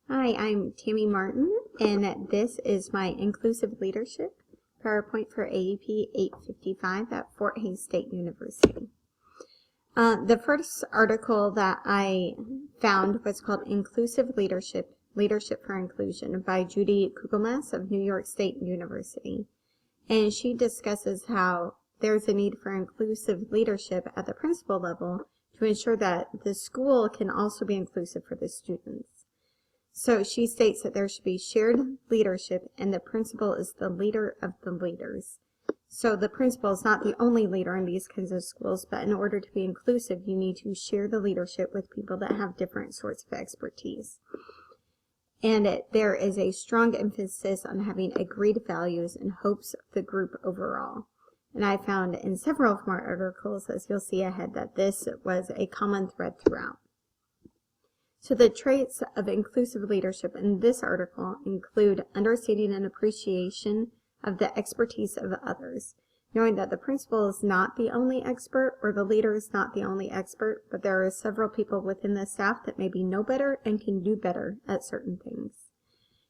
Hi, I'm Tammy Martin, and this is my Inclusive Leadership PowerPoint for AEP 855 at Fort Hays State University. The first article that I found was called Inclusive Leadership, Leadership for Inclusion by Judy Kugelmass of New York State University. And she discusses how there's a need for inclusive leadership at the principal level to ensure that the school can also be inclusive for the students. So she states that there should be shared leadership and the principal is the leader of the leaders. So the principal is not the only leader in these kinds of schools, but in order to be inclusive, you need to share the leadership with people that have different sorts of expertise. And there is a strong emphasis on having agreed values and hopes of the group overall. And I found in several of my articles, as you'll see ahead, that this was a common thread throughout. So the traits of inclusive leadership in this article include understanding and appreciation of the expertise of others, knowing that the principal is not the only expert or the leader is not the only expert, but there are several people within the staff that maybe know better and can do better at certain things.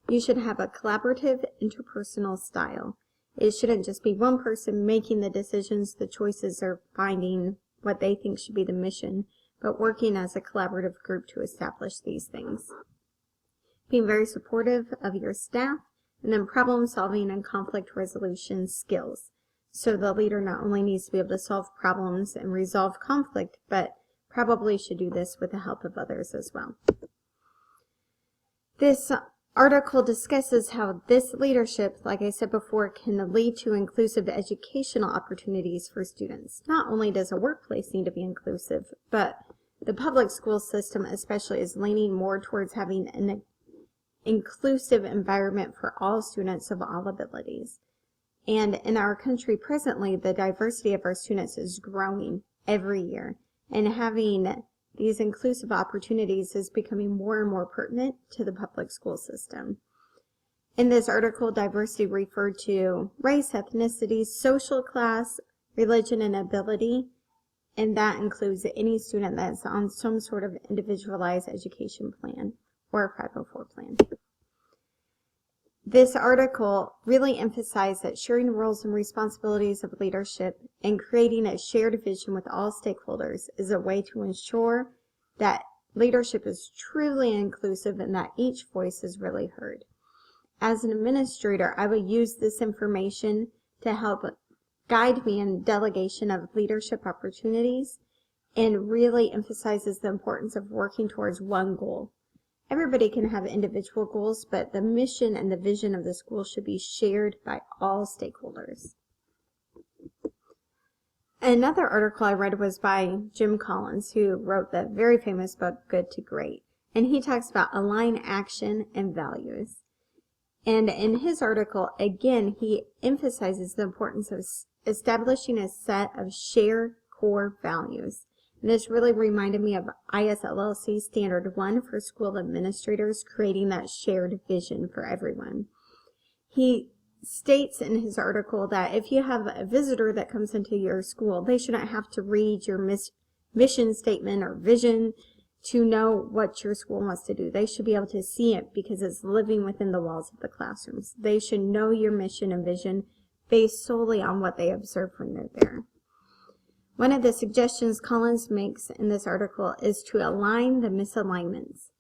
You should have a collaborative interpersonal style. It shouldn't just be one person making the decisions, the choices, or finding what they think should be the mission, but working as a collaborative group to establish these things. Being very supportive of your staff, and then problem solving and conflict resolution skills. So the leader not only needs to be able to solve problems and resolve conflict, but probably should do this with the help of others as well. This article discusses how this leadership, like I said before, can lead to inclusive educational opportunities for students. Not only does a workplace need to be inclusive, but the public school system especially is leaning more towards having an inclusive environment for all students of all abilities. And in our country presently, the diversity of our students is growing every year. And having these inclusive opportunities is becoming more and more pertinent to the public school system. In this article, diversity referred to race, ethnicity, social class, religion, and ability. And that includes any student that's on some sort of individualized education plan or a 504 plan. This article really emphasized that sharing roles and responsibilities of leadership and creating a shared vision with all stakeholders is a way to ensure that leadership is truly inclusive and that each voice is really heard. As an administrator, I would use this information to help guide me in delegation of leadership opportunities and really emphasizes the importance of working towards one goal. Everybody can have individual goals, but the mission and the vision of the school should be shared by all stakeholders. Another article I read was by Jim Collins, who wrote the very famous book, Good to Great, and he talks about align action and values. And in his article, again, he emphasizes the importance of establishing a set of shared core values. And this really reminded me of ISLLC Standard 1 for school administrators, creating that shared vision for everyone. He states in his article that if you have a visitor that comes into your school, they shouldn't have to read your mission statement or vision to know what your school wants to do. They should be able to see it because it's living within the walls of the classrooms. They should know your mission and vision based solely on what they observe when they're there. One of the suggestions Collins makes in this article is to align the misalignments.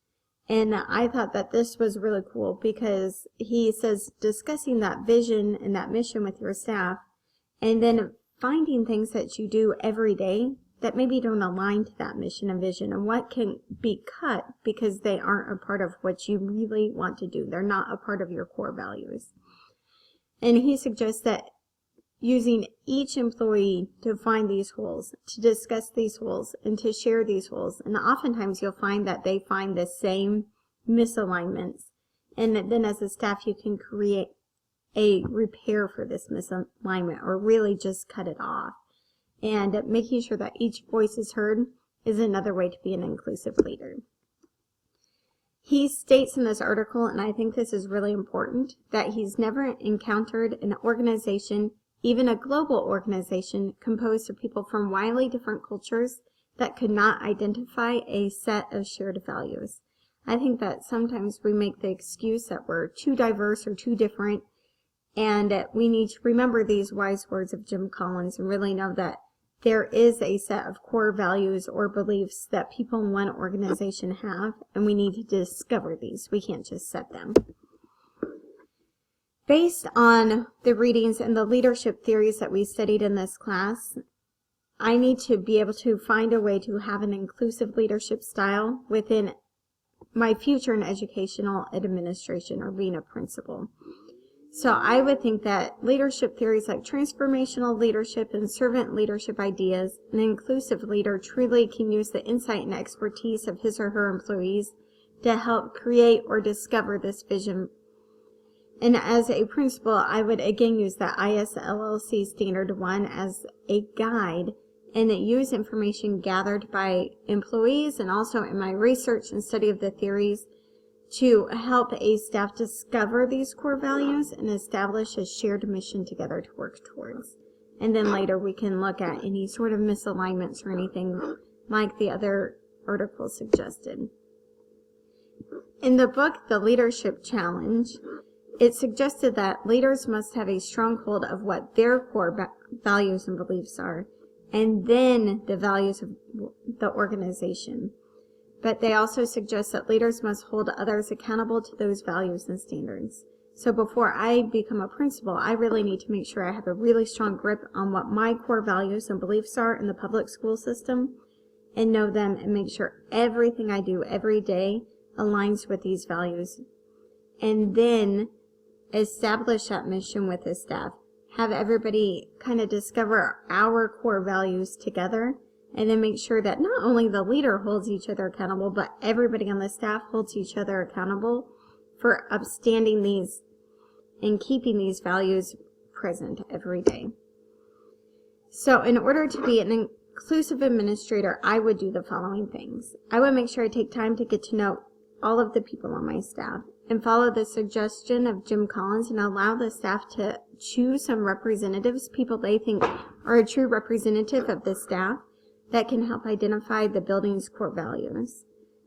And I thought that this was really cool because he says discussing that vision and that mission with your staff and then finding things that you do every day that maybe don't align to that mission and vision and what can be cut because they aren't a part of what you really want to do. They're not a part of your core values. And he suggests that using each employee to find these holes, to discuss these holes, and to share these holes. And oftentimes you'll find that they find the same misalignments. And then as a staff, you can create a repair for this misalignment or really just cut it off. And making sure that each voice is heard is another way to be an inclusive leader. He states in this article, and I think this is really important, that he's never encountered an organization, even a global organization, composed of people from widely different cultures that could not identify a set of shared values. I think that sometimes we make the excuse that we're too diverse or too different, and we need to remember these wise words of Jim Collins and really know that there is a set of core values or beliefs that people in one organization have, and we need to discover these. We can't just set them. Based on the readings and the leadership theories that we studied in this class, I need to be able to find a way to have an inclusive leadership style within my future in educational administration or being a principal. So I would think that leadership theories like transformational leadership and servant leadership ideas, an inclusive leader truly can use the insight and expertise of his or her employees to help create or discover this vision. And as a principal, I would again use the ISLLC Standard 1 as a guide and use information gathered by employees and also in my research and study of the theories to help a staff discover these core values and establish a shared mission together to work towards. And then later we can look at any sort of misalignments or anything like the other article suggested. In the book, The Leadership Challenge, it suggested that leaders must have a strong hold of what their core values and beliefs are, and then the values of the organization. But they also suggest that leaders must hold others accountable to those values and standards. So before I become a principal, I really need to make sure I have a really strong grip on what my core values and beliefs are in the public school system and know them and make sure everything I do every day aligns with these values. And then establish that mission with the staff. Have everybody kind of discover our core values together, and then make sure that not only the leader holds each other accountable, but everybody on the staff holds each other accountable for upstanding these and keeping these values present every day. So in order to be an inclusive administrator, I would do the following things. I would make sure I take time to get to know all of the people on my staff and follow the suggestion of Jim Collins and allow the staff to choose some representatives, people they think are a true representative of the staff that can help identify the building's core values.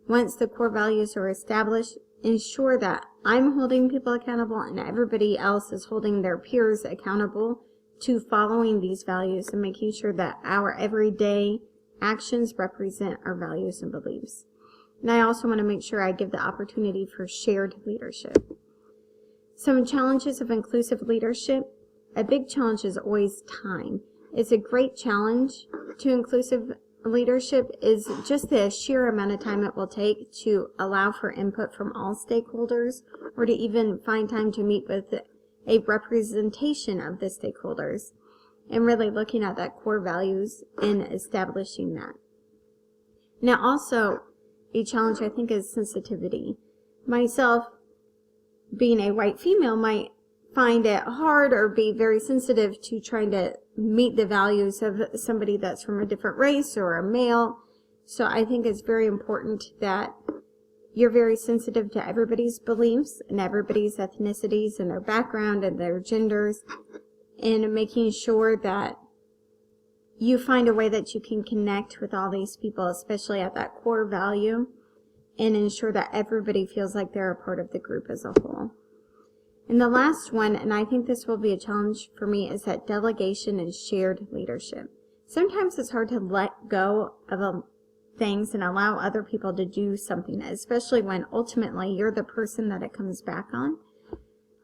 Once the core values are established, ensure that I'm holding people accountable and everybody else is holding their peers accountable to following these values and making sure that our everyday actions represent our values and beliefs. And I also want to make sure I give the opportunity for shared leadership. Some challenges of inclusive leadership. A big challenge is always time. It's a great challenge to inclusive leadership is just the sheer amount of time it will take to allow for input from all stakeholders or to even find time to meet with a representation of the stakeholders and really looking at that core values and establishing that. Now also, a challenge I think is sensitivity. Myself, being a white female, might find it hard or be very sensitive to trying to meet the values of somebody that's from a different race or a male. So I think it's very important that you're very sensitive to everybody's beliefs and everybody's ethnicities and their background and their genders, and making sure that you find a way that you can connect with all these people, especially at that core value, and ensure that everybody feels like they're a part of the group as a whole. And the last one, and I think this will be a challenge for me, is that delegation and shared leadership. Sometimes it's hard to let go of things and allow other people to do something, especially when ultimately you're the person that it comes back on.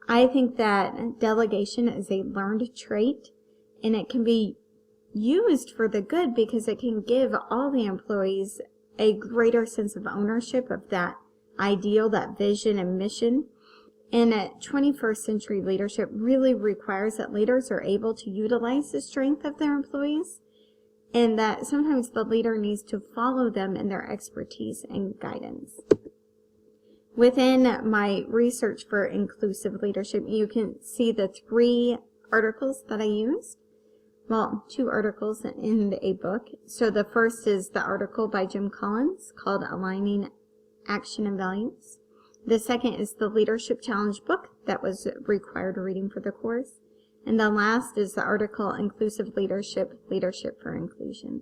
I think that delegation is a learned trait, and it can be used for the good because it can give all the employees a greater sense of ownership of that ideal, that vision and mission. And 21st century leadership really requires that leaders are able to utilize the strength of their employees, and that sometimes the leader needs to follow them in their expertise and guidance. Within my research for inclusive leadership, you can see the 3 articles that I used. Well, 2 articles in a book. So the first is the article by Jim Collins called Aligning Action and Values. The second is the Leadership Challenge book that was required reading for the course. And the last is the article Inclusive Leadership, Leadership for Inclusion.